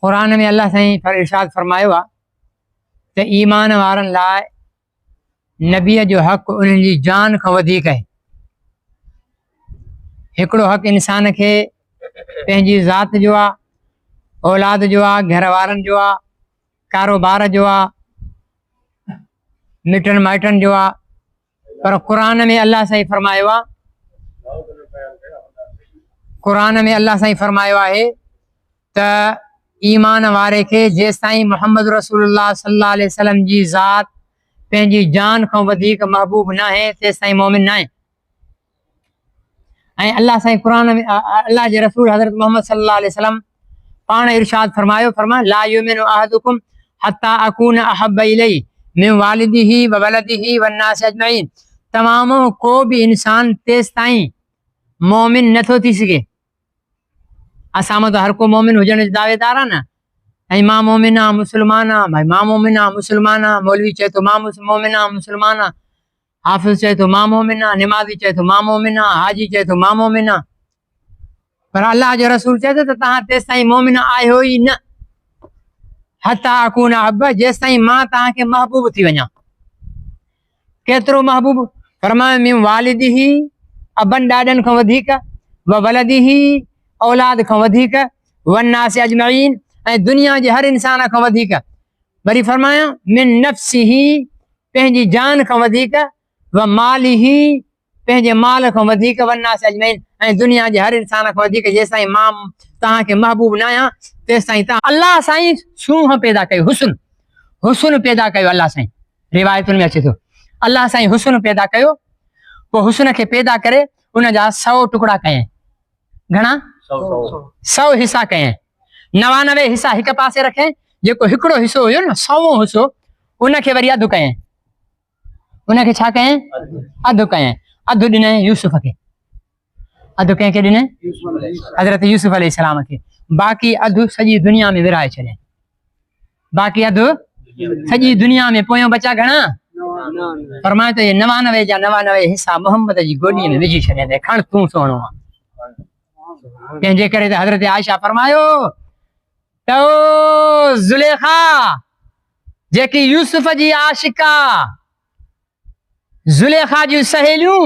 कुरान में अल्लाह साईं इरशाद फरमायो आहे त ईमान वारनि लाइ नबीअ जो हक़ उन्हनि जी जान खां वधीक आहे। हिकिड़ो हक़ इंसान खे पंहिंजी ज़ात जो आहे, औलाद जो आहे, घर वारनि जो आहे, कारोबार जो आहे, मिटनि माइटनि जो आहे। पर कुरान में अल्लाह साईं फरमायो आहे, कुरान में अल्लाह साईं फरमायो आहे त ईमान वारे खे जेसिताईं मोहम्मद रसूलुल्लाह सल्लल्लाहु अलैहि वसल्लम जी ज़ात पंहिंजी जान खां वधीक महबूब न आहे तेसिताईं मोमिन न आहे। ऐं अल्लाह साईं कुरान में अल्लाह जे रसूल हज़रत मोहम्मद सल्लल्लाहु अलैहि वसल्लम पाण इरशाद फरमायो, फरमा ला युमिनु अहदुकुम हत्ता अकून अहब्ब इलैहि मिन वालिदिही व वलदिही वन्नास अजमईन। तमामु को भी इंसान तेसिताईं मोमिन नथो थी सघे। असां में तो हर को मोमिन हुजण जो दावेदार आहे न। ऐं मां मोमिन आहियां, मुस्लमान आहियां, भाई मां मोमिन आहियां, मुस्लमान आहियां। मौलवी चए थो मां मोमिन आहियां, मुस्लमान आहियां। हाफ़िज़ चए थो मां मोमिन आहियां, निमाज़ी चए थो मां मोमिन आहियां, हाजी चए थो मां मोमिन आहियां। पर अल्लाह जो रसूल चए थो त तव्हां तेसिताईं मोमिन आहियो ई न हत्ता अकून अहब्ब, जेसिताईं मां तव्हांखे महबूब थी वञा। केतिरो महबूब? फरमायो मिन वालिदिही, अबनि ॾाॾनि खां वधीक, व वलदिही, औलाद खां वधीक, वन्नास अजमईन, ऐं दुनिया जे हर इंसान खां वधीक। वरी फरमायो मिन नफ्सिही, पंहिंजी जान खां वधीक, व मालिही, पंहिंजे माल खां वधीक, वन्नास अजमईन, ऐं दुनिया जे हर इंसान खां वधीक। जेसिताईं मां तव्हांखे महबूब न आहियां तेसिताईं तव्हां। अल्लाह साईं सूंह पैदा कयो, हुस्न, हुस्न पैदा कयो अल्लाह साईं। रिवायतुनि में अचे थो अल्लाह साईं हुस्न पैदा कयो, पोइ हुस्न खे पैदा करे उन जा 100 टुकड़ा कयईं। घणा? 100 हिसा कयईं। 99 हिसा हिक पासे रखियईं, जेको हिकिड़ो हिसो हुयो न 100 हिसो उनखे वरी अधु कयईं। उनखे छा कयईं? अधु कयईं। अधु ॾिनईं यूसुफ खे। अधु कंहिंखे ॾिनईं? हज़रत यूसुफ अलैहिस्सलाम खे। बाक़ी अधु सॼी दुनिया में विराए छॾियईं। बाक़ी अधु सॼी दुनिया में। पोयों बचा घणा? फरमाए त ये 99 जा 99 हिसा मोहम्मद जी गोॾीअ में विझी छॾियईं। खण तूं सोणो आहे। तंहिंजे करे त हज़रत आयशा फरमायो त ओ ज़ुलेखा जेकी यूसुफ जी आशिका, ज़ुलेखा जूं सहेलियूं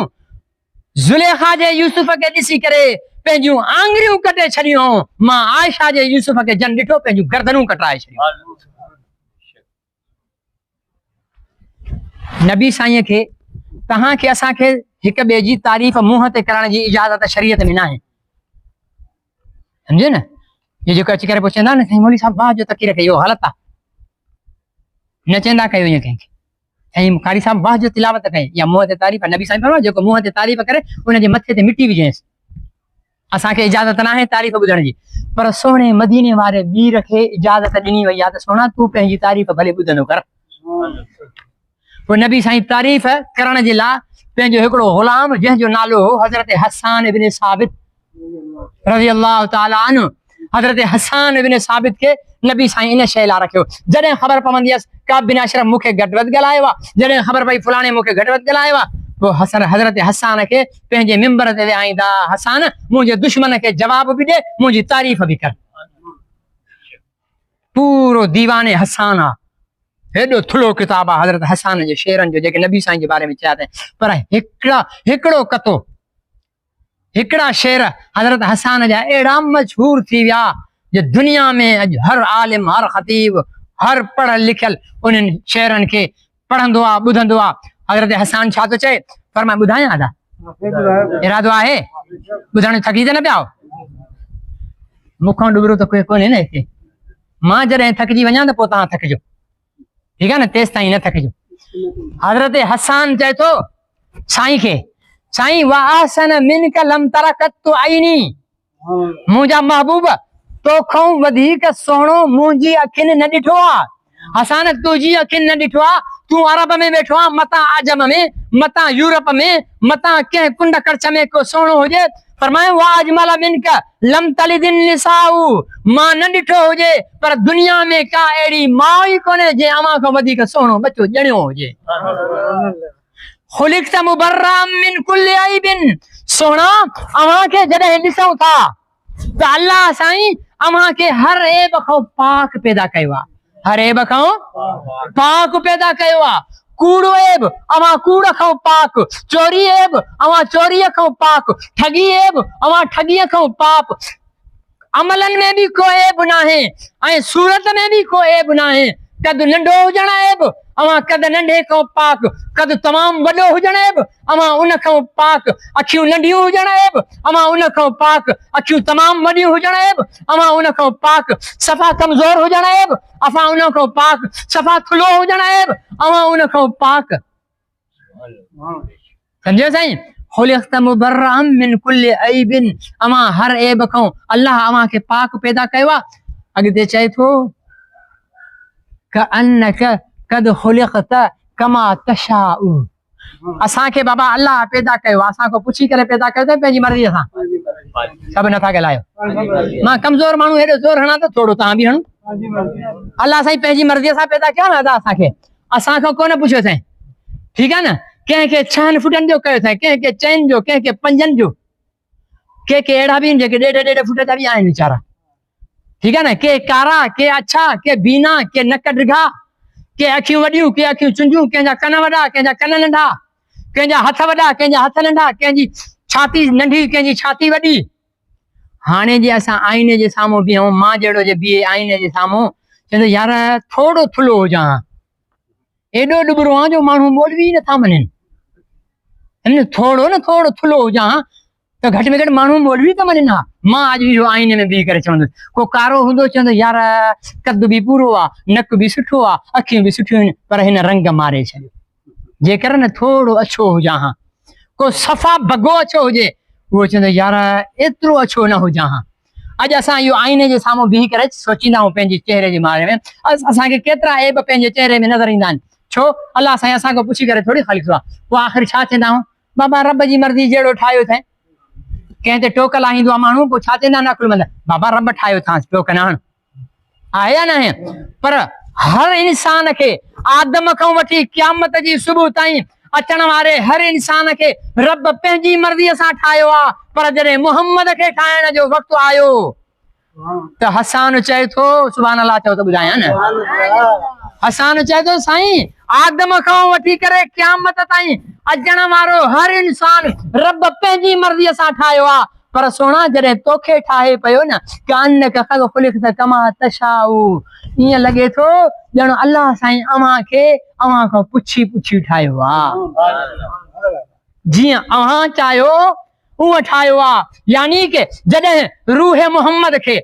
ज़ुलेखा जे यूसुफ खे ॾिसी करे पंहिंजूं आङिरियूं कटे छॾियूं। मां आयशा जे यूसुफ खे जन ॾिठो, पंहिंजूं गर्दनूं कटाए छॾियूं। नबी साईं खे तव्हांखे असांखे हिक ॿिए जी तारीफ़ मुंहं ते करण जी इजाज़त शरीयत में न आहे। सम्झे न? ये जेको अची करे पोइ चवंदा न साईं मौलवी साहब वाह जो तकी रखे, इहो ग़लति आहे। न चवंदा कयो ईअं कंहिंखे। साईं कारी साहब वाह जो तिलावत कई, या मुंहं ते तारीफ़। नबी साईं फरमायो जेको मुंहं ते तारीफ़ करे उनजे मथे ते मिटी विझेसि। असांखे इजाज़त न आहे तारीफ़ ॿुधण जी, पर सोणे मदीने वारे वीर खे इजाज़त ॾिनी वई आहे त सोना तूं पंहिंजी तारीफ़ भले ॿुधंदो कर। पोइ नबी साईं तारीफ़ करण जे लाइ पंहिंजो हिकिड़ो ग़ुलाम जंहिंजो नालो हो हज़रत हसान इब्न साबित रज़ी अल्लाह ताला अन्हु, हज़रत हसान इब्न साबित खे नबी साईं इन शइ लाइ रखियो। जॾहिं ख़बर पवंदी हुअसि काब बिन अशरफ मूंखे घटि वधि ॻाल्हायो आहे, जॾहिं ख़बर पई फलाणे मूंखे घटि वधि ॻाल्हायो आहे, पोइ हज़रत हसान खे पंहिंजे मिंबर ते विहाईंदा, हसान मुंहिंजे दुश्मन खे जवाब बि ॾे, मुंहिंजी तारीफ़ बि कर। पूरो दीवाने हसान आहे। हेॾो थुलो किताब आहे हज़रत हसान जे शेरनि जो जेके नबी साईं जे बारे में चया अथई। पर हिकिड़ो कतो, हिकिड़ा शेर हज़रत हसान जा अहिड़ा मशहूर थी विया जो दुनिया में अॼु हर आलिम, हर ख़तीब, हर पढ़ियल लिखियल उन्हनि शेरनि खे पढ़ंदो आहे, ॿुधंदो आहे। हज़रत हसान छा थो चए? फरमाए ॿुधायां आदा? इरादो आहे ॿुधण थकी त न पिया? मूंखां ॾुबरो त कोई कोन्हे न हिते। मां जॾहिं थकिजी वञा त पोइ तव्हां थकिजो, ठीकु आहे न? तेसि ताईं न थकिजो। हज़रत हसान चए थो साईं खे, साईं वाहसन मिनक लम तरकत आईनी, मुंहिंजा महबूब तोखां वधीक सुहिणो मुंहिंजी अखियुनि न ॾिठो आहे। हसान तुंहिंजी अखियुनि न ॾिठो आहे। तूं अरब में वेठो आहे, मतां आजम में, मतां यूरोप में, मतां कंहिं कुंड करछ में को सुहिणो हुजे। फरमायो वा अजमल मिनक लम तलिदिन निसाउ, मां न ॾिठो हुजे पर दुनिया में का अहिड़ी माउ ई कोन्हे जंहिं अव्हां खां वधीक सुहिणो बच्चो ॼणियो हुजे। खुलिक़्त मुबर्रअम मिन कुल्लि ऐबिन, सोना अव्हां खे जॾहिं ॾिसूं था त अल्लाह साईं अमा के हर ऐब खां पाक पैदा कयो आहे, हर ऐब खां पाक पैदा कयो आहे। कूड़ो ऐब अमा कूड़ खां पाक, चोरी ऐब अमा चोरीअ खां पाक, ठगी ऐब अमा ठगीअ खां पाक। अमलन में भी को ऐब नाहे ऐं सूरत में भी को ऐब नाहे। कद नंढो हुजण ऐब अमा कद नंढे खां पाक, कद तमाम वॾो हुजण ऐब अमा उन खां पाक। अखियूं नंढियूं हुजण ऐब अमा उन खां पाक, अखियूं तमाम वॾियूं हुजण ऐब अमा उन खां पाक। सफ़ा कमज़ोर हुजण ऐब अफा उन खां पाक, सफ़ा थुलो हुजण ऐब अमा उन खां पाक। समझो साईं, खुलिक़्त मुबर्रअम मिन कुल्लि ऐबिन, अमा हर ऐब खां अल्लाह अमा के पाक पैदा कयो आहे। अॻिते चए थो कअन्नक कद खुलिक़्त कमा तशाउ, असांखे बाबा अल्लाह पैदा कयो आहे, असां खां पुछी करे पैदा कयो अथई पंहिंजी मर्ज़ीअ सां। सभु नथा ॻाल्हायो, मां कमज़ोर माण्हू हेॾो ज़ोर हणां त थोरो तव्हां बि हणो। अल्लाह साईं पंहिंजी मर्ज़ीअ सां पैदा कयो न असांखे, असां खां कोन पुछियो अथई, ठीकु आहे न। कंहिंखे 6 फुटनि जो कयो अथई, कंहिंखे 4 जो, कंहिंखे 5 जो, के अहिड़ा बि आहिनि जेके 1.5 फुट जा बि आहिनि वीचारा, ठीकु आहे न। के कारा, के अछा, के बीना, के नक डिघा, के अखियूं वॾियूं, के अखियूं चुंझूं, कंहिंजा कन वॾा, कंहिंजा कन नंढा, कंहिंजा हथ वॾा, कंहिंजा हथ नंढा, कंहिंजी छाती नंढी, कंहिंजी छाती वॾी। हाणे जे असां आईने जे साम्हूं बीहूं, मां जहिड़ो जे बीहे आईने जे साम्हूं, चवंदो यार थोरो थुलो हुजां, एॾो ॾुबरो आहे जो माण्हू मौलवी नथा मञनि। थोरो न थोरो थुलो हुजां त घटि में घटि माण्हू मौलवी त मञनि हा। मां अॼु इहो आईने में बीह करे चवंदुसि, को कारो हूंदो चवंदो यार कद बि पूरो आहे, नक बि सुठो आहे, अखियूं बि सुठियूं आहिनि, पर हिन रंग मारे छॾियो। जेकर न थोरो अछो हुजां हा, को सफ़ा भॻो अछो हुजे, उहो चवंदो यार एतिरो अछो न हुजां हा। अॼु असां इहो आईने जे साम्हूं बीह करे सोचींदा आहियूं पंहिंजे चहिरे जे बारे में, असांखे केतिरा ऐब पंहिंजे चहिरे में नज़र ईंदा आहिनि। छो अलाह साईं असांखे पुछी करे थोरी ख़ाली आहे। पोइ आख़िर छा चवंदा आहियूं, बाबा रब जी मर्ज़ी जहिड़ो ठाहियो अथई। कंहिं ते टोक लाहींदो आहे माण्हू, पोइ छा चवंदा आहिनि अकुलमंद, बाबा रब ठाहियो अथांसि, टोक न हण, आहे या न आहे। पर हर इंसान खे आदम खां वठी क़यामत जी सुबुह ताईं अचण वारे हर इंसान खे रब पंहिंजी मर्ज़ीअ सां ठाहियो आहे। पर जॾहिं मुहम्मद खे ठाहिण जो वक़्तु आयो त हसान चए थो, सुभान अल्लाह चओ त ॿुधायां न। हसान चए थो साईं आदम खां वठी करे क़यामत ताईं अचण वारो हर इंसान रब पंहिंजी मर्ज़ीअ सां ठाहियो आहे। पर सोना जॾहिं तोखे ठाहे पियो न, कअन्नक क़द खुलिक़्त कमा तशाउ, ईअं लॻे थो ॼण अल्लाह साईं अव्हां खे अव्हां खां पुछी पुछी ठाहियो आहे, जीअं अव्हां चाहियो उहो ठाहियो आहे। यानी कि जॾहिं रूह मोहम्मद खे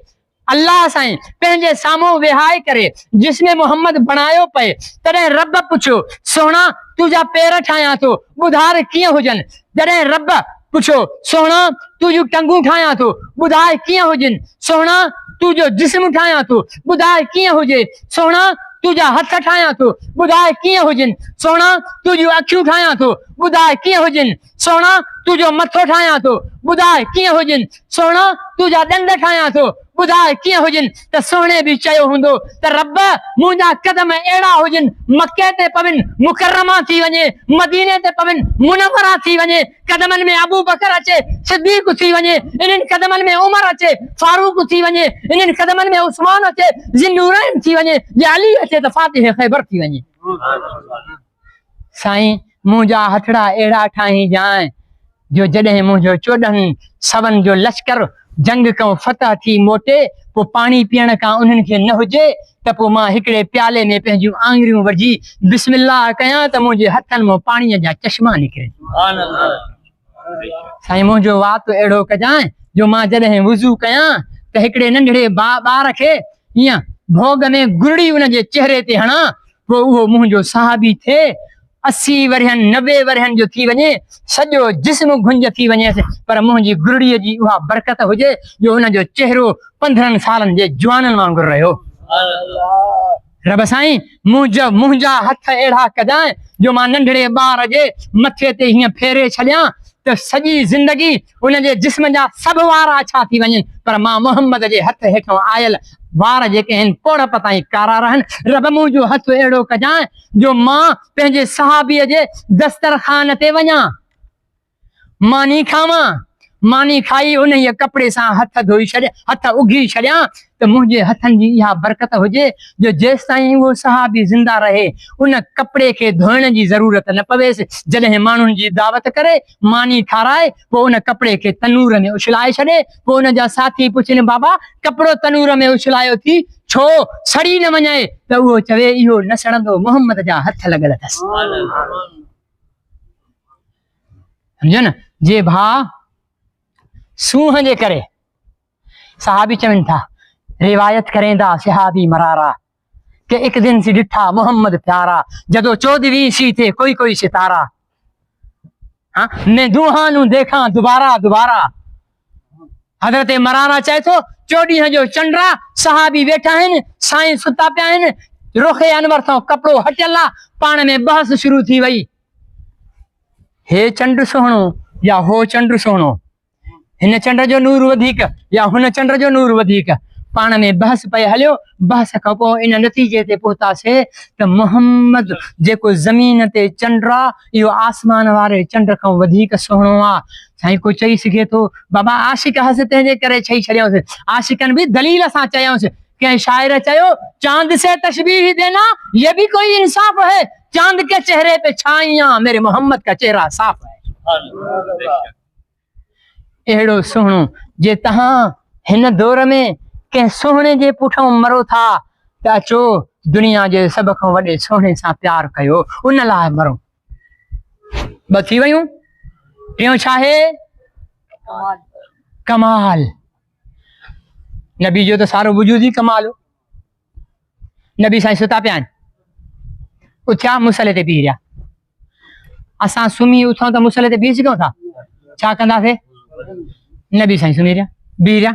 अल्लाह साईं पंहिंजे साम्हूं वेहाए करे जिस्म मोहम्मद बणायो पए, तॾहिं रब पुछियो सोना तुंहिंजा पेर ठाहियां थो, ॿुधाए कीअं हुजनि। जॾहिं रब पुछियो सोना तुंहिंजूं टंगूं ठाहियां थो, ॿुधाए कीअं हुजनि। सोना तुंहिंजो जिस्म ठाहियां थो, ॿुधाए कीअं हुजे। सोना तुंहिंजा हथ ठाहियां थो, ॿुधाए कीअं हुजनि। सोना तुंहिंजूं अखियूं ठाहियां थो, ॿुधाए कीअं हुजनि। सोना तुंहिंजो मथो ठाहियां थो, ॿुधाए कीअं हुजनि। सोना तुंहिंजा ॾंद ठाहियां थो, ॿुधाए कीअं हुजनि। त सोने बि चयो हूंदो त रब मुंहिंजा कदम अहिड़ा हुजनि, मके ते पवनि मुकरमा थी वञे, मदीने ते पवनि मुनव्वरा थी वञे, कदमनि में अबू बकर अचे सिद्दीक़ थी वञे, इन्हनि कदमनि में उमर अचे फारूक थी वञे, इन्हनि कदमनि में उस्मान अचे ज़िन्नूरैन थी वञे, जे अली अचे त फातिह ख़ैबर थी वञे। साईं मुंहिंजा हथड़ा अहिड़ा ठाही जाए जो जॾहिं मुंहिंजो 14 सवनि जो लश्कर जंग खां फतह थी मोटे, पोइ पाणी पीअण खां उन्हनि खे न हुजे त पोइ मां हिकिड़े प्याले में पंहिंजूं आङिरियूं विझी बिस्मिल्लाह कयां त मुंहिंजे हथनि मां पाणीअ जा चश्मा निकिरे। साईं मुंहिंजो वात अहिड़ो कजांइ जो मां जॾहिं वुज़ू कयां त हिकिड़े नंढड़े ॿार खे ईअं भोग में गुरड़ी उनजे चहिरे ते हणां, पोइ उहो मुंहिंजो साहबी थिए 80 वरहनि 90 वरहनि जो थी वञे, सॼो जिस्म घुंज थी वञे, पर मुंहिंजी गुरड़ीअ जी उहा बरकत हुजे जो हुनजो चहिरो 15 सालनि जे जवाननि वांगुरु रहियो। रब साईं मुंहिंजा हथ अहिड़ा कजांइ जो मां नंढड़े ॿार जे मथे ते हीअं फेरे छॾियां त सॼी ज़िंदगी उनजे जिस्म जा सभु वार अछा थी वञनि, पर मां मोहम्मद जे हथ हेठां आयल वार जेके आहिनि पोड़प ताईं कारा रहनि। रब मुंहिंजो हथ अहिड़ो कजांइ जो मां पंहिंजे सहाबीअ जे दस्तरखान ते वञां, मानी खावां, मानी खाई उन कपिड़े सां हथ धोई छॾियां, हथ उघी छॾियां त मुंहिंजे हथनि जी इहा बरकत हुजे जो जेसि ताईं उहो सहाबी ज़िंदा रहे उन कपिड़े खे धोइण जी ज़रूरत न पवेसि। जॾहिं माण्हुनि जी दावत करे मानी ठाराए पोइ उन कपिड़े खे तनूर में उछलाए छॾे, पोइ उन जा साथी पुछनि बाबा कपिड़ो तनूर में उछलायो थी छो सड़ी न वञे, त उहो चवे इहो न सड़ंदो, मोहम्मद जा हथ लॻल अथसि। सम्झो न। जे भाउ सूंह जे करे सहाबी चवनि था, रिवायत करेंदा सहाबी मरारा कि एक दिन से डिठा मोहम्मद प्यारा, जदों 14वीं सी थे कोई कोई सितारा, हाँ मैं दूहानू देखा दोबारा दोबारा। हज़रत मरारा चए थो 14 जो चंडा सहाबी वेठा आहिनि, साईं सुता पिया आहिनि, रुखे अनवर सां कपिड़ो हटियल आहे, पाण में बहस शुरू थी वई, हे चंड सुहिणो या हो चंड सुहिणो, हिन चंड जो नूर वधीक या हुन चंड जो नूर वधीक, पाण में बहस पे हलियो। बहस खां पोइ इन नतीजे ते पहुतासीं त मोहम्मद जेको ज़मीन ते चंड आहे इहो आसमान वारे चंड खां वधीक सुहिणो आहे। साईं को चई सघे थो बाबा आशिक हस तंहिंजे करे चई छॾियऊंसि, आशिकनि बि दलील सां चयऊंसि। कंहिं शाइर चयो चांद से तशबीह देना ये भी कोई इंसाफ है, चांद के चेहरे पे छाइयां मेरे मोहम्मद का चेहरा साफ है। अहिड़ो सुहिणो जे तव्हां हिन दौर में कंहिं सुहिणे जे पुठियां मरो था त अचो दुनिया जे सभ खां वॾे सुहिणे सां प्यार कयो, उन लाइ मरो। ॿ थी वयूं। टियों छा आहे? कमाल। नबी जो त सारो वजूद ई कमाल हो। नबी साईं सुता पिया आहिनि, उथिया मुसले ते बीह रहिया। असां सुम्ही उथूं त मुसले ते बीह सघूं था? छा कंदासीं? नबी साईं सुम्ही रहिया, बीह रहिया।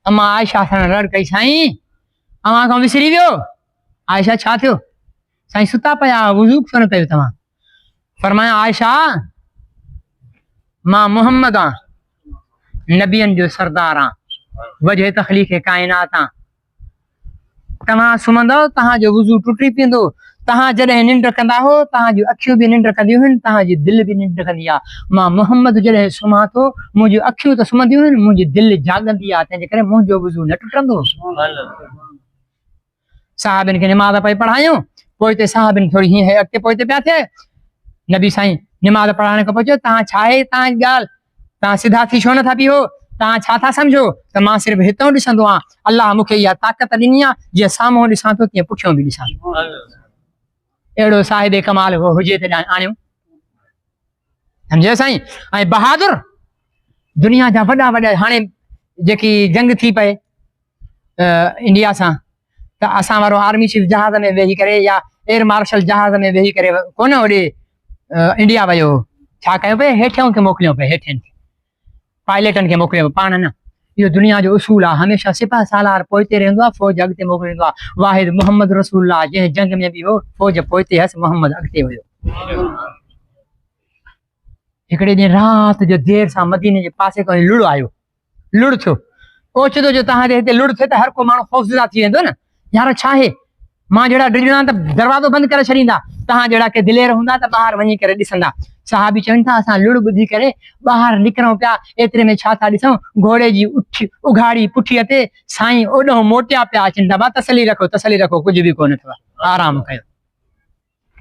अम्मा आयशा सां रड़ कई, साईं अव्हां खां विसरी वियो? आयशा छा थियो? साईं सुता पिया, वुज़ू छो न कयो तव्हां? फरमाया आयशा मां मोहम्मद आं, नबियनि जो सरदार आं, वजह तख़लीक़ काइनात आं। तव्हां सुम्हंदव तव्हांजो वुज़ू टुटी पवंदो, तव्हां जॾहिं निंड कंदा हो तव्हांजूं अखियूं बि निंड कंदियूं आहिनि, तव्हांजी दिलि बि निंड कंदी आहे। मां मोहम्मद जॾहिं सुम्हां थो मुंहिंजूं अखियूं त सुम्हंदियूं आहिनि, मुंहिंजी दिलि जाॻंदी आहे, तंहिंजे करे मुंहिंजो वुज़ू न टुटंदो। साहिबनि खे निमाज़ पई पढ़ायूं, पोइ हिते साहिबनि थोरी हीअं अॻिते पोइते पिया थिए। नबी साईं निमाज़ पढ़ाइण खां पोइ चयो तव्हां छा आहे तव्हांजी ॻाल्हि, तव्हां सिधा थी छो नथा बीहो, तव्हां छा था सम्झो त मां सिर्फ़ु हितां ॾिसंदो आहियां? अलाह मूंखे इहा ताक़त ॾिनी आहे जीअं साम्हूं ॾिसां थो तीअं पुठियों बि ॾिसां थो। अहिड़ो साहिब कमाल हुजे त आणियूं, सम्झो साईं। ऐं बहादुर दुनिया जा वॾा वॾा, हाणे जेकी जंग थी पए इंडिया सां, त असां वारो आर्मी चीफ जहाज़ में वेही करे या एयर मार्शल जहाज़ में वेही करे कोन होॾे इंडिया वियो, छा कयो पिए? हेठियों खे मोकिलियो पिए, हेठियनि खे पायलटनि खे मोकिलियो, पाण न। इहो दुनिया जो उसूल आहे, हमेशह सिपह सालार पोइते रहंदो आहे, फौज अॻिते मोकिलींदो आहे। वाहिद मोहम्मद रसूलुल्लाह जंहिं जंग में बि हो फौज पोइते हुयसि, मोहम्मद अॻिते हुयो। हिकिड़े ॾींहुं राति जो देरि सां मदीने जे पासे खां लुड़ आयो, लुड़ थियो। ओचितो जो तव्हांजे हिते लुड़ थिए त हर को माण्हू ख़ौफ़ज़दा थी वेंदो न, यार छा आहे? मां जहिड़ा डिॼणा त दरवाज़ो बंदि करे छॾींदा, तव्हां जहिड़ा के दिलेर हूंदा त ॿाहिरि वञी करे ॾिसंदा। साहबी चवनि था असां लुड़ ॿुधी करे ॿाहिरि निकिरूं पिया, एतिरे में छा था ॾिसूं? घोड़े जी उघाड़ी पुठीअ ते साईं ओॾो मोटिया पिया अचनि। दबा तसली रखो, कुझु बि कोन अथव, आराम कयो।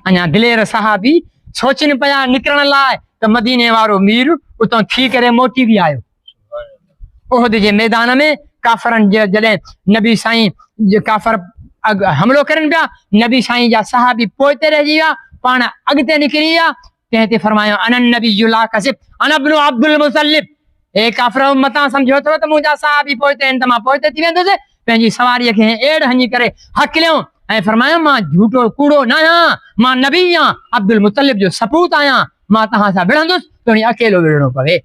अञा दिलेर साहबी सोचनि पिया निकिरण लाइ त मदीने वारो मीर उतां थी करे मोटी बि आयो। उहद जे मैदान में काफ़रनि जॾहिं नबी साईं काफ़र हमलो करनि पिया, नबी साईं जा साहबी पोइते रहिजी विया, पाण अॻिते निकिरी विया। तंहिं ते फरमायो अनन नबी ला कसिब अना इब्नु अब्दुल मुतलिब, हे काफ़र मतां सम्झो अथव त मुंहिंजा साहबी पोइते आहिनि त मां पोइते थी वेंदुसि। पंहिंजी सवारीअ खे एड़ हणी करे हकिलियो ऐं फरमायो मां झूठो कूड़ो न आहियां, मां नबी आहियां, अब्दुल मुतलिब जो सपूत आहियां, मां तव्हां सां विढ़ंदुसि त अकेलो विढ़णो पवे।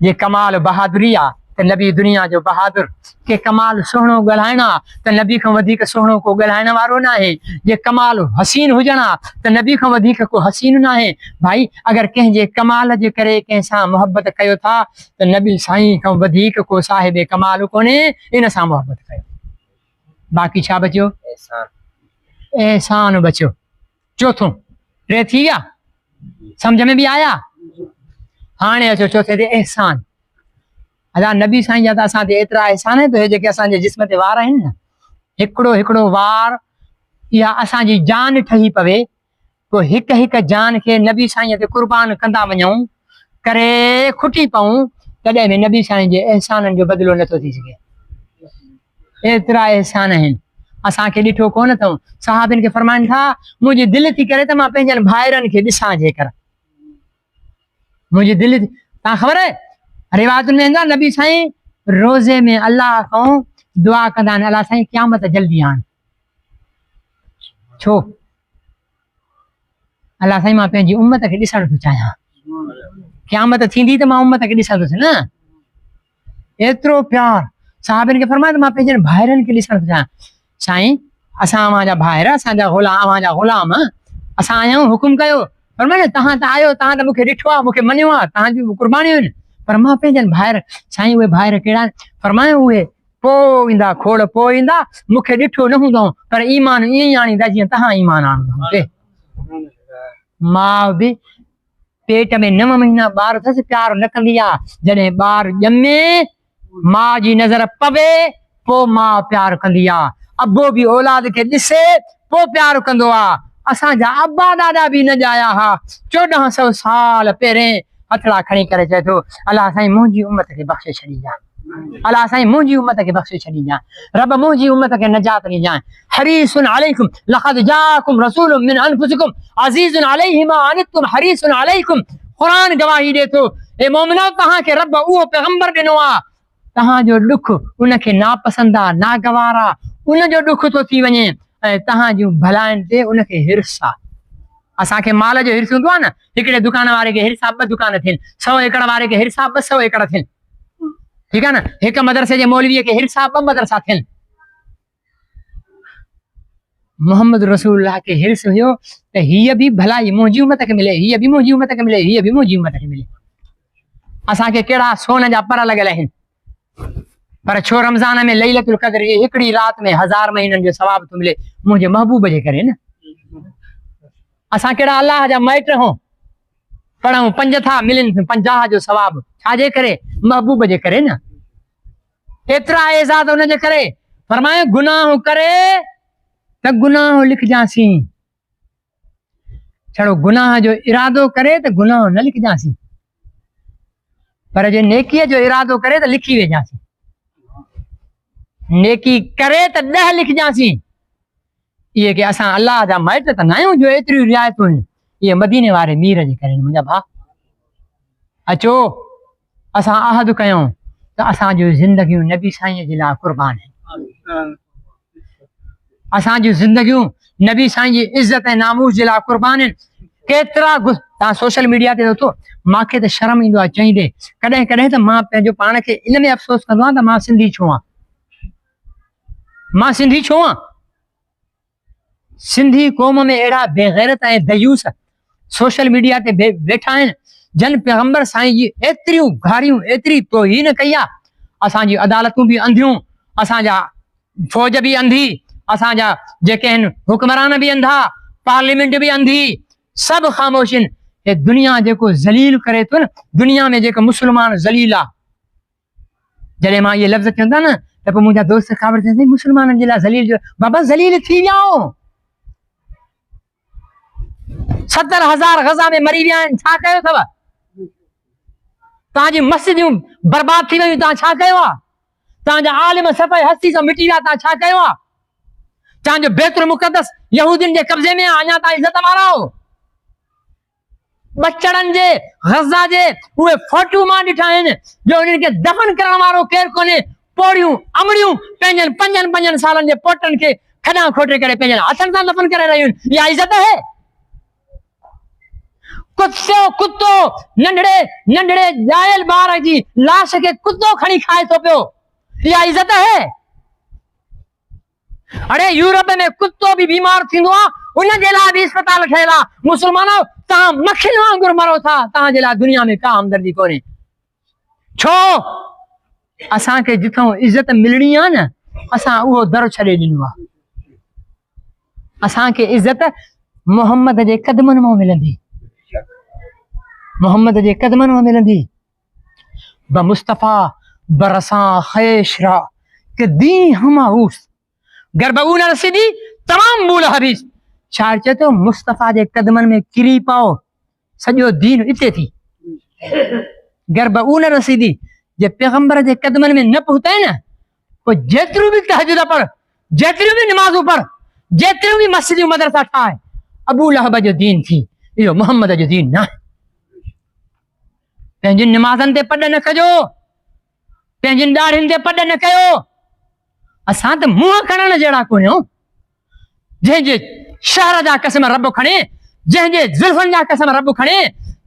ये कमाल बहादुरी आहे त नबी दुनिया जो बहादुर के कमाल सुहिणो ॻाल्हाइण आहे त नबी खां वधीक सुहिणो को ॻाल्हाइण वारो न आहे। जे कमाल हसीन हुजण आहे त नबी खां वधीक को हसीन न आहे। भाई अगरि कंहिंजे कमाल जे करे कंहिंसां मोहबत कयो था त नबी साईं खां वधीक को साहिब कमाल कोन्हे, इन सां मोहबत कयो। बाक़ी छा बचियो? एहसान बचियो। चौथों, टे थी विया, सम्झ में बि आया? हाणे अचो चौथे ते एहसान। अदा नबी साईं जा त असां ते एतिरा एहसान आहिनि, त हे जेके असांजे जिस्म ते वार आहिनि न, हिकिड़ो हिकिड़ो वार इहा असांजी जान ठही पवे, पोइ हिक हिक जान खे नबी साईं ते क़ुर्बान कंदा वञूं, करे खुटी पऊं, तॾहिं बि नबी साईं जे एहसाननि जो बदिलो नथो थी सघे। एतिरा एहसान आहिनि, असांखे ॾिठो कोन अथऊं। सहाबिन खे फरमाइनि था, मुंहिंजी दिलि थी करे त मां पंहिंजनि भाइरनि खे ॾिसां जेकर, मुंहिंजी दिलि तव्हां ख़बर आहे रिवायतुनि में ईंदो आहे नबी साईं रोज़े में अलाह खां दुआ कंदा आहिनि, अलाह साईं क़यामत जल्दी आण। छो? अलाह साईं मां पंहिंजी उम्मत खे ॾिसण थो चाहियां, क़यामत थींदी त मां उम्मत खे ॾिसंदुसि न। एतिरो प्यार साहबिन खे फरमाए त मां पंहिंजनि भाइरनि खे ॾिसण थो चाहियां। साईं असां अव्हांजा भाइर, असांजा अव्हांजा ग़ुलाम, असां आया आहियूं, हुकुम कयो। फरमाए तव्हां त आयो, तव्हां त मूंखे ॾिठो आहे, मूंखे मञियो आहे, तव्हांजी कुर्बानियूं आहिनि, पर मां पंहिंजनि भाइर। साईं उहे भाइर कहिड़ा आहिनि? फरमाए उहे पोइ ईंदा, खोड़ पोइ ईंदा, मूंखे ॾिठो न हूंदो पर ईमान ईअं ई आणींदा जीअं तव्हां ईमान आणींदा। माउ बि पेट में 9 महीना ॿार अथसि, प्यार न कंदी आहे, जॾहिं ॿार ॼमे माउ जी नज़र पवे पोइ माउ प्यार कंदी आहे। अबो बि औलाद खे ॾिसे पोइ प्यार कंदो आहे। असांजा अब्बा ॾाॾा बि न ॼाया हा, 1400 साल पहिरें हथड़ा खणी करे चए थो, अलाह साईं मुंहिंजी उम्मत खे बख़्शे छॾीजांइ, अलाह साईं मुंहिंजी उम्मत खे बख़्शे छॾीजांइ, रब मुंहिंजी उम्मत खे नजात ॾिजांइ। हरीसुन अलैकुम लक़द जाअकुम रसूलुम मिन अनफुसिकुम अज़ीज़ुन अलैहि मा अनितुम हरीसुन अलैकुम। क़ुरान गवाही ॾे थो, ए मोमिनो तव्हांखे रब उहो पैगंबर ॾिनो आहे, तव्हांजो ॾुख उनखे नापसंद आहे, नागवार आहे, उनजो ॾुख थो थी वञे, ऐं तव्हांजूं भलाइनि ते उनखे हिर्स आहे। असांखे माल जो हिर्स हूंदो आहे न, हिकिड़े दुकान वारे खे हिर्स आहे 2 दुकान थियनि, 100 एकड़ वारे खे हिर्स आहे 200 एकड़ थियनि, ठीकु आहे न। हिक मदरसे जे मौलवीअ खे हिर्स आहे 2 मदरसा थियनि। मोहम्मद रसूलुल्लाह खे हिर्स हुयो त हीअ बि भलाई मुंहिंजी उम्मत खे मिले, हीअ बि मुंहिंजी उम्मत खे मिले, हीअ बि मुंहिंजी उम्मत खे मिले। असांखे कहिड़ा सोन जा पर लॻल आहिनि, पर छो रमज़ान में लैलतुल क़द्र जी हिकिड़ी राति में 1000 महीननि जो सवाब थो मिले, मुंहिंजे महबूब जे करे न। असां कहिड़ा अलाह जा माइट हूं, पढ़ूं 5 था मिलनि 50 जो सवाब, छाजे करे? महबूब जे करे न। एतिरा एज़ाज़ उनजे करे। फरमाए गुनाह करे त गुनाह लिखजांसीं, छड़ो गुनाह जो इरादो करे त गुनाह न लिखजांसीं, पर जे नेकीअ जो इरादो करे त लिखी वेंदासीं। नेकी करे त 10 लिखजांसीं। इहे के असां अल्लाह जा माइट त न आहियूं जो एतिरियूं रिआयतूं आहिनि, इहे मदीने वारे मीर जे करे। मुंहिंजा भाउ अचो असां अहद कयूं त असांजूं ज़िंदगियूं नबी साईं जे लाइ क़ुर्बान आहिनि, असांजूं ज़िंदगियूं नबी साईं जी इज़त ऐं नामूस जे लाइ क़ुर्बान आहिनि। केतिरा तव्हां सोशल मीडिया ते ॾिठो, मूंखे त शर्म ईंदो आहे चईंदे, कॾहिं कॾहिं त मां पंहिंजो पाण खे इन में अफ़सोस कंदो आहियां त मां सिंधी छो आहियां, मां सिंधी छो आहियां। सिंधी क़ौम में अहिड़ा बेग़ैरत ऐं दयूस सोशल मीडिया ते वेठा आहिनि, जन पैगंबर साईं जी एतिरियूं गारियूं, एतिरी तौहीन कई आहे। असांजी अदालतूं बि अंधियूं, असांजा फौज बि अंधी, असांजा जेके आहिनि हुक्मरान बि अंधा, पार्लियामेंट बि अंधी, सभु ख़ामोश आहिनि। हे दुनिया जेको ज़लील करे थो न, दुनिया में जेको मुस्लमान ज़लील आहे, जॾहिं मां इहे लफ़्ज़ चवंदा न त पोइ मुंहिंजा दोस्त ख़बर थियनि मुस्लमाननि जे लाइ ज़लील जो, बाबा ज़लील थी विया, 70,000 गज़ा में मरी विया आहिनि, छा कयो अथव? तव्हांजी मस्जिदियूं बर्बाद थी वियूं, तव्हां छा कयो आहे? तव्हांजा आलिम सफ़े हस्ती सां मिटी विया, तव्हां छा कयो आहे? तव्हांजो बैतुल मुक़द्दस यहूदियुनि जे कब्ज़े में आहे, अञा तव्हां इज़त वारा आहियो। बचड़नि जे गज़ा जे उहे फोटू मां ॾिठा आहिनि जो उन्हनि खे दफ़न करण वारो केरु कोन्हे, पोड़ियूं अमड़ियूं पंहिंजनि 5 सालनि जे पोटनि खे खॾा खोटे करे पंहिंजनि हथनि सां दफ़न करे रहियूं आहिनि। इहा इज़त है? कुत्तो नंढड़े नंढड़े ॼायल ॿार जी लाश खे कुत्तो खणी खाए थो पियो, इहा इज़त है? अरे यूरोप में कुत्तो भी बीमार थींदो आहे, उन जे लाइ बि अस्पताल ठहियल आहे। मुस्लमानो तव्हां मखियुनि वांगुरु मरो था, तव्हां जे लाइ दुनिया में का हमदर्दी कोन्हे। छो? असांखे जिथों इज़त मिलणी आहे न, असां उहो दर छॾे ॾिनो आहे। असांखे इज़त मोहम्मद जे क़दमनि मां मिलंदी, मोहम्मद जे क़दमनि मां मिलंदी। मुस्तफ़ा बरसा खैशरा के दी हमाऊस गरबऊन रसीदी तमाम मूल हदीस शायर चए थो मुस्तफ़ा जे कदमनि में किरी पाओ सॼो दीन इते थी गरबऊन रसीदी जे पैगंबर जे कदमनि में न पहुताए न पोइ जेतिरियूं बि तहजुद पढ़ जेतिरियूं बि निमाज़ूं पढ़ जेतिरियूं बि मस्जिदूं मदरसा ठाहे अबू लहब जो दीन थी इहो मोहम्मद जो दीन न पंहिंजी निमाज़नि ते पॾ न कजो पंहिंजी ॾाढ़ियुनि ते पॾ न कयो असां त मुंहं खणण जहिड़ा कोन आहियूं जंहिंजे शहर जा कसम रब खणे जंहिंजे ज़ुल्फ़नि जा कसम रब खणे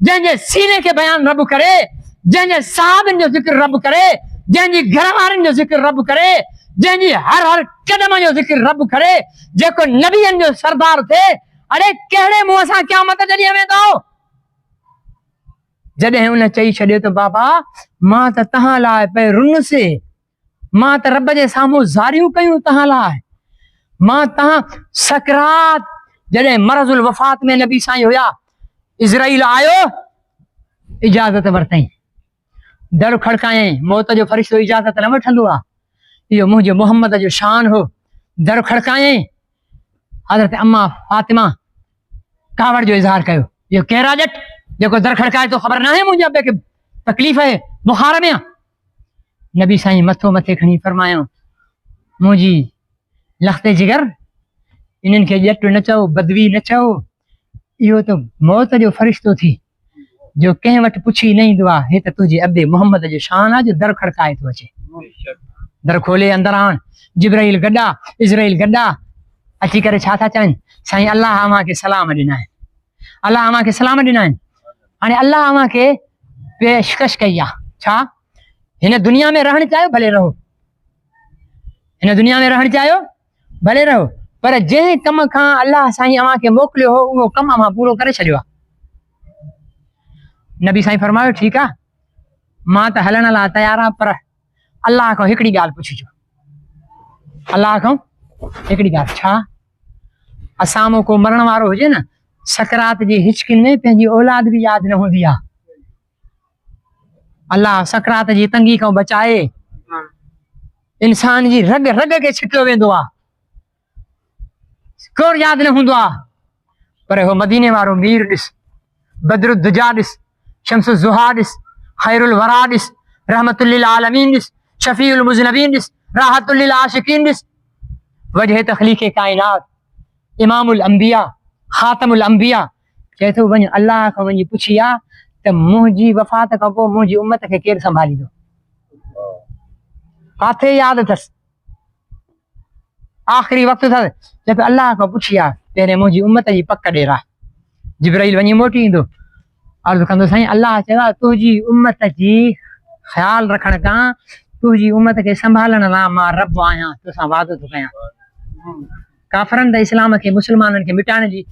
जंहिंजे सीने खे बयान रब करे जंहिंजे साहबनि जो ज़िक्र रब करे जंहिंजी घर वारनि जो ज़िक्र रब करे जंहिंजी हर हर कदम जो ज़िक्र रब करे जेको नबियनि जो सरदार थिए अरे कहिड़े मुंहं सां क़यामत जे ॾींहं वेंदो जॾहिं उन चई छॾियो त बाबा मां त तव्हां लाइ पे रुनसे मां त रब जे साम्हूं ज़ारियूं कयूं तव्हां लाइ मां तव्हां सकरात जॾहिं मरज़ुल वफ़ात में नबी साईं हुया इज़राइल आयो इजाज़त वरितई दर खड़कायई मौत जो फ़रिश्तो इजाज़त न वठंदो आहे इहो मुंहिंजो मोहम्मद जो शान हो दर खड़कायई हज़रत अम्मा फातिमा कावड़ जो इज़हार कयो इहो कहिड़ा ॼट जेको दर खड़काए तो ख़बर न आहे मुंहिंजे अबे खे तकलीफ़ आहे बुखार में नबी साईं मथो मथे खणी फरमायो मुंहिंजी लख़्ते जिगर इन्हनि खे ॼट न चओ बदवी न चओ इहो त मौत जो फ़रिश्तो थी जो कंहिं वटि पुछी न ईंदो आहे हे त तुंहिंजे अबे मोहम्मद जो शान आहे जो दर खड़काए थो अचे दर खोले अंदर आण जिब्राइल गॾा इज़राइल गॾा अची करे छा था चवनि साईं अल्लाह अव्हां खे सलाम ॾिना आहिनि अल्लाह अव्हां खे सलाम ॾिना आहिनि हाणे अल्लाह अव्हां खे पेशकश कई आहे छा हिन दुनिया में रहणु चाहियो भले रहो हिन दुनिया में रहणु चाहियो भले रहो पर जंहिं कम खां अल्लाह साईं अव्हां खे मोकिलियो हो उहो कमु अव्हां पूरो करे छॾियो आहे नबी साईं फरमायो ठीकु आहे मां त हलण लाइ तयार आहियां पर अल्लाह खां हिकिड़ी ॻाल्हि पुछिजो अल्लाह खां हिकिड़ी ॻाल्हि छा असां में को मरण वारो हुजे न सकरात जी हिचकिन में पंहिंजी औलाद भी याद न हूंदी आहे अल्लाह सकरात जी तंगी खां बचाए इंसान जी रग रग के छिटियो वेंदो आहे कोर याद न हूंदो आहे पर हो मदीने वारो मीर ॾिस बदरुद्दुजा ॾिस शम्सुज़ ज़ुहा ॾिस खैरुल वरा ॾिस रहमतुल लिल आलमीन ॾिस शफीउल मुज़नबीन ॾिस राहतुल लिल आशिकीन ॾिस वजह तख़लीक़ काइनात इमामुल अंबिया खातमुल अंबिया चए थो वञ अल्लाह खां वञी पुछी आ त मुंहिंजी वफ़ात खां पोइ मुंहिंजी उम्मत खे केरु संभालींदो काथे यादि अथसि आख़िरी वक़्तु अथसि चए पियो अल्लाह खां पुछी आ पहिरें मुंहिंजी उम्मत जी पक ॾेरा जिब्राइल वञी मोटी ईंदो अर्ज़ु कंदो साईं अल्लाह चयो तुंहिंजी उम्मत जी ख़्यालु रखण खां तुंहिंजी उम्मत खे संभालण लाइ मां रब आहियां तोसां वादो थो कयां काफ़रनि त इस्लाम खे मुस्लमाननि खे मिटाइण जी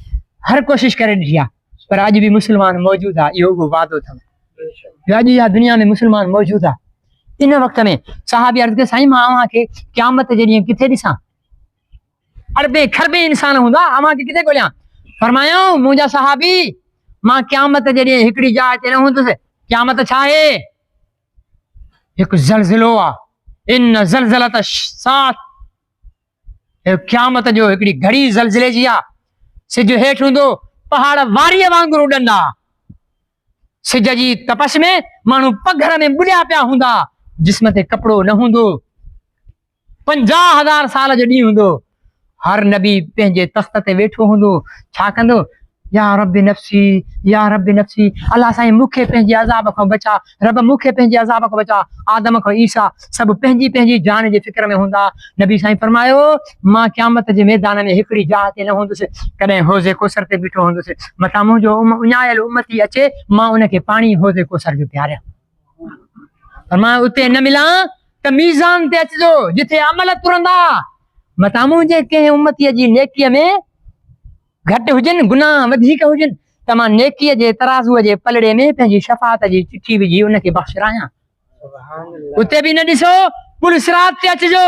हर कोशिश करे ॾिठी आहे पर अॼु बि मुस्लमान मौजूदु आहे इहो उहो वादो अथव अॼु इहा दुनिया में मुस्लमान मौजूदु आहे इन वक़्त में सहाबी अर्ज़ु कयो साईं मां अव्हां खे क़यामत जे ॾींहुं किथे ॾिसां अरबे खरबे इंसान हूंदा अव्हां खे किथे ॻोल्हियां फरमायो मुंहिंजा सहाबी मां क़यामत जे ॾींहुं हिकिड़ी जाइ ते न हूंदुसि क़यामत छा आहे हिकु ज़लज़लो आहे इन ज़लज़लत साथ क़यामत जो हिकिड़ी घड़ी ज़लज़ले जी आहे सिज हेठि हूंदो पहाड़ वारीअ वांगुरु उॾंदा सिज जी तपश में माण्हू पघर में बुॾिया पिया हूंदा जिस्म ते कपिड़ो न हूंदो 50,000 साल जो ॾींहुं हूंदो हर नबी पंहिंजे तख़्त ते वेठो हूंदो छा कंदो या रब्बी नफ़्सी अल्लाह साईं मूंखे पंहिंजे अज़ाब खां बचा रब मूंखे पंहिंजे अज़ाब खां बचा आदम खां ईसा सभु पंहिंजी पंहिंजी जान जे फिक्र में हूंदा नबी साईं फरमायो मां क़यामत जे मैदान में हिकिड़ी जाइ ते न हूंदुसि कॾहिं हौज़े कोसर ते बीठो हूंदुसि मथां मुंहिंजो उञायल उम्मती अचे मां उनखे पाणी हौज़े कोसर जो पियारियां फरमायो उते न मिलां त मीज़ान ते अचिजो जिथे अमल तुरंदा मथां मुंहिंजे कंहिं उम्मतीअ जी नेकीअ में घटि हुजनि गुनाह वधीक हुजनि त मां नेकीअ जे तराज़ूअ जे पलड़े में पंहिंजी शफ़ाअत जी चिठी विझी उनखे बख़्शरायां उते बि न ॾिसो पुल सिरात ते अचिजो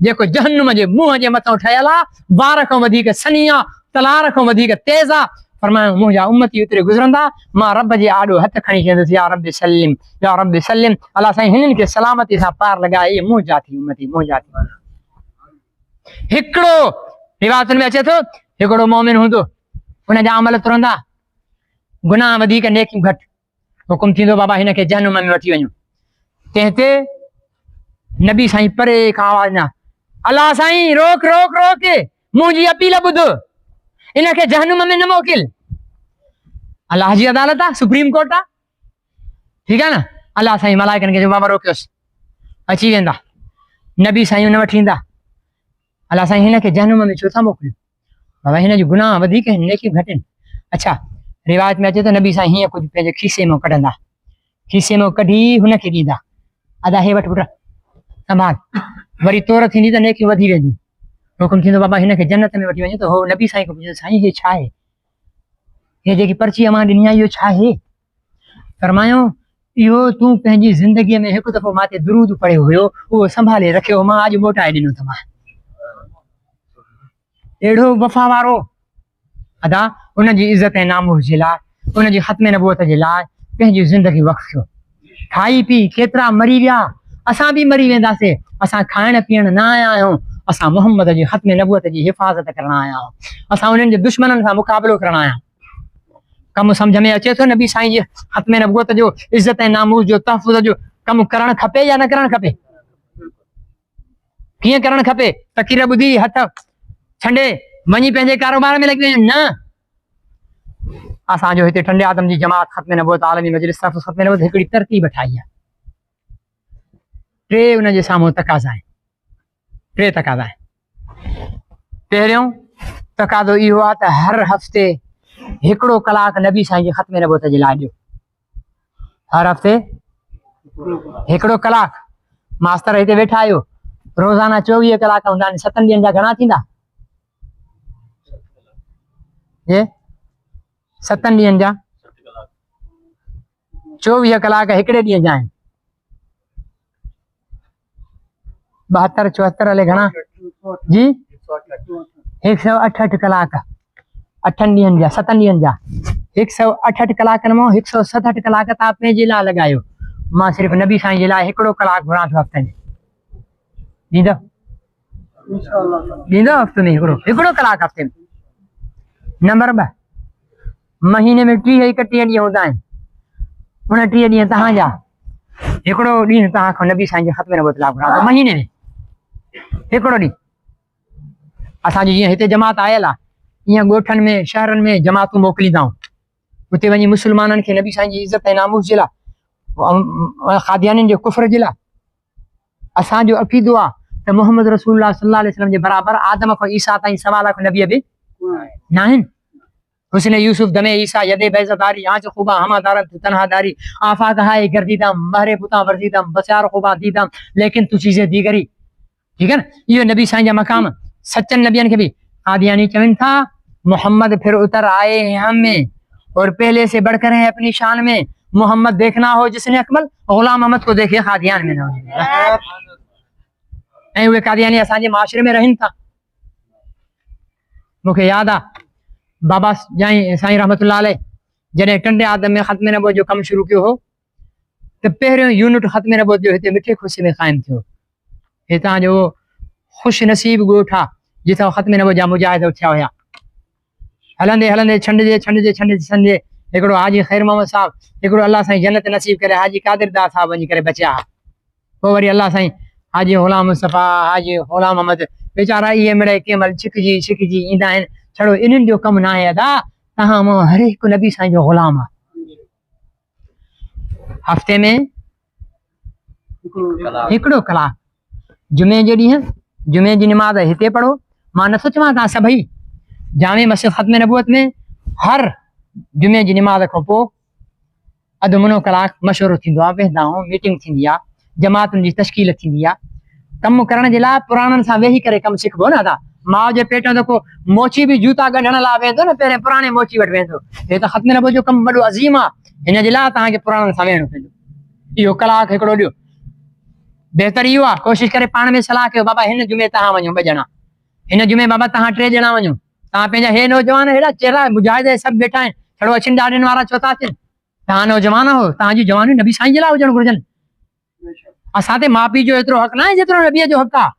जेको जहन्नुम जे मुंहं जे मथां ठहियल आहे वार खां वधीक सनी आहे तलार खां वधीक तेज़ आहे फरमायो मुंहिंजा उम्मती उतरे गुज़रंदा, मां रब जे आॾो हथ खणी चवंदुसि या रब सलीम, या रब सलीम। अलाह साईं हिननि खे सलामती सां पार लॻाए, इहे मुंहिंजा थी उम्मती, मुंहिंजा थी। हिकिड़ो रिवायतुनि में अचे थो, हिकिड़ो मोमिन हूंदो, उनजा अमल तुरंदा, गुनाह वधीक नेकियूं घटि, हुकुम थींदो बाबा हिन खे जहनुम में वठी वञो। तंहिं ते नबी साईं परे खां आवाज़ न, अलाह साईं रोक रोक रोक, मुंहिंजी अपील ॿुध, इनखे जहनुम में न मोकिल। अलाह जी अदालत आहे, सुप्रीम कोर्ट आहे, ठीकु आहे न। अलाह साईं मलाइकनि खे बाबा रोकियोसि, अची वेंदा, नबी साईं उन वठी ईंदा। अलाह साईं हिन खे जहनुम में छो था मोकिलियो? बाबा हिन जो गुनाह वधीक आहिनि, नेकियूं घटि आहिनि। अच्छा, रिवायत में अचे त नबी साईं हीअं कुझु पंहिंजे खीसे में कढंदा, खीसे में कढी हुनखे ॾींदा, अदा हे वठि पुट संभाल, वरी तोर थींदी त नेकियूं वधी वेंदियूं। हुकुम थींदो बाबा हिन खे जन्नत में वठी वञे, त हो नबी साईं खां पुछंदो, साईं हे छा आहे, हे जेकी पर्ची मां ॾिनी आहे इहो छा आहे? फरमायो इहो तूं पंहिंजी ज़िंदगीअ में हिकु दफ़ो मां ते दुरूद पढ़ियो हुयो, उहो संभाले रखियो, मां अॼु मोटाए ॾिनो त मां। अहिड़ो वफ़ा वारो अदा उनजी इज़त ऐं नामूस जे लाइ, उनजी ख़त्म नबूअत जे लाइ पंहिंजी ज़िंदगी वक़्फ कयो। खाई पी केतिरा मरी विया, असां बि मरी वेंदासीं, असां खाइण पीअण न आया आहियूं, असां मोहम्मद जी ख़त्म नबूअत जी हिफ़ाज़त करण आया आहियूं, असां उन्हनि जे दुश्मननि सां मुक़ाबिलो करण आया आहियूं। कमु सम्झ में अचे थो नबी साईं जी ख़त्म नबूअत जो, इज़त ऐं नामूस जो, तहफ़ुज़ जो कमु करणु खपे या न करणु खपे? कीअं करणु खपे? तकीर ॿुधी हथ छंडे वञी पंहिंजे कारोबार में लॻी वञनि? न, असांजो हिते ठंडे आदम जी जमात ख़त्म नबूअत आलमी मजलिस तहफ़ुज़ ख़त्म नबूअत हिकिड़ी तरतीब ठाही आहे। टे उनजे साम्हूं तक़ाज़ा आहिनि, टे तक़ाज़ा आहिनि। पहिरियों तक़ाज़ो इहो आहे त हर हफ़्ते हिकिड़ो कलाक नबी साईं जी ख़त्म नबूअत जे लाइ ॾियो। हर हफ़्ते हिकिड़ो कलाक। मास्तर हिते वेठा आहियो, रोज़ाना 24 कलाक हूंदा आहिनि, 7 ॾींहंनि जा घणा थींदा? ये 7 ॾींहंनि जा 24 कलाक हिकिड़े ॾींहं जा आहिनि। 72 74 हले घणा जी? 168 कलाक 8 ॾींहंनि जा, 7 ॾींहंनि जा 168 कलाकनि मां 167 कलाक तव्हां पंहिंजे लाइ लॻायो। मां सिर्फ़ु नबी साईं जे लाइ हिकिड़ो कलाक घुरां थो हफ़्ते में, ॾींदव? ॾींदव हफ़्ते में हिकिड़ो कलाक हफ़्ते में? नंबर 2, महीने में 30-31 ॾींहं हूंदा आहिनि, उन 30 ॾींहं तव्हांजा, हिकिड़ो ॾींहुं तव्हां खां नबी साईं जे ख़त्म नबूअत लाइ घुरां थो महीने में, हिकिड़ो ॾींहुं। असांजी जीअं हिते जमात आयल आहे, ईअं ॻोठनि में शहरनि में जमातूं मोकिलींदाऊं, उते वञी मुस्लमाननि खे नबी साईं जी इज़त ऐं नामूस जे लाइ, क़ादियानियुनि जे कुफ्र जे लाइ। असांजो अक़ीदो आहे त मोहम्मद रसूलुल्लाह सल्लल्लाहु अलैहि वसल्लम जे बराबरि आदम खां ईसा ताईं 1.25 लाख नबी बि न आहिनि। हुस्न यूसुफ दमे ईसा यदे बेज़दारी आंच खूबा हमादारत तन्हादारी आफाक हाय गर्दीदम बहरे पुता वर्दीदम बसार खूबा दीदम लेकिन तू चीजें दीगरी। ठीक है ना, इहो नबी साईं जा मकाम सच्चन नबियनि खे बि कादियानी चवनि था, मोहम्मद फिर उतर आए हैं हम में और पहले से बढ़कर है अपनी शान में, मोहम्मद देखना हो जिसने अकमल गुलाम अहमद को देखे कादियान में न। ऐं उहे कादियानी असांजे माशरे में रहनि था। मूंखे यादि आहे बाबा साईं रहमतुल्लाह अलैह जॾहिं टंडे आदम में ख़त्म नबूअत जो कमु शुरू कयो हो, त पहिरियों यूनिट ख़त्म नबूअत जो हिते मिठे खुशी में क़ाइमु थियो। हितां जो ख़ुशि नसीब ॻोठ आहे जितां ख़त्म नबूअत जा मुजाहिद थिया हुया। हलंदे हलंदे छंडजे हिकिड़ो हाजी ख़ैर मोहम्मद साहब, हिकिड़ो अलाह साईं जन्नत नसीब करे हाजी कादिर दास साहब वञी करे बचिया। पोइ वरी अलाह साईं हाजी ग़ुलाम मुस्तफ़ा, हाजी ग़ुलाम अहमद वीचारा इहे मिड़े कंहिं महिल छिकिजी ईंदा आहिनि। छड़ो इन्हनि जो कमु न आहे अदा, तव्हां मां हर हिकु नबी साईं जो ग़ुलाम आहे। हफ़्ते में हिकिड़ो कलाक, जुमे जे ॾींहुं जुमे जी निमाज़ हिते पढ़ो। मां नथो चवां तव्हां सभई जामे मस्जिद ख़त्म नबूअत में हर जुमे जी निमाज़ खां पोइ अधु मुनो कलाक मशवरो थींदो आहे, वेंदा आहियूं, मीटिंग थींदी आहे, जमातुनि जी तश्कील थींदी आहे। कमु करण जे लाइ पुराणनि सां वेही करे कमु सिखबो न अदा। माउ जे पेट में को मोची बि जूता ॻंढण लाइ वेंदो न, पहिरें पुराणे मोची वटि वेंदो। हे त ख़त्म नबूअत जो कमु वॾो अज़ीम आहे, हिन जे लाइ तव्हांखे पुराणनि सां वेहणो पवंदो। इहो कलाक हिकिड़ो ॾियो। बहितर इहो आहे कोशिशि करे पाण में सलाह कयो, बाबा हिन जुमे तव्हां वञो 2 ॼणा, हिन जुमे बाबा तव्हां 3 ॼणा वञो, तव्हां पंहिंजा हे नौजवान हेॾा चेहरा मुजाहिद सभु वेठा आहिनि, छड़ो अछिन ॾाढनि वारा छो था थियनि? तव्हां नौजवान हो, तव्हांजी जवानी नबी साईं जे लाइ हुजणु घुरिजनि। असां ते माउ पीउ जो एतिरो हक़ न आहे जेतिरो नबीअ जो हक़ आहे।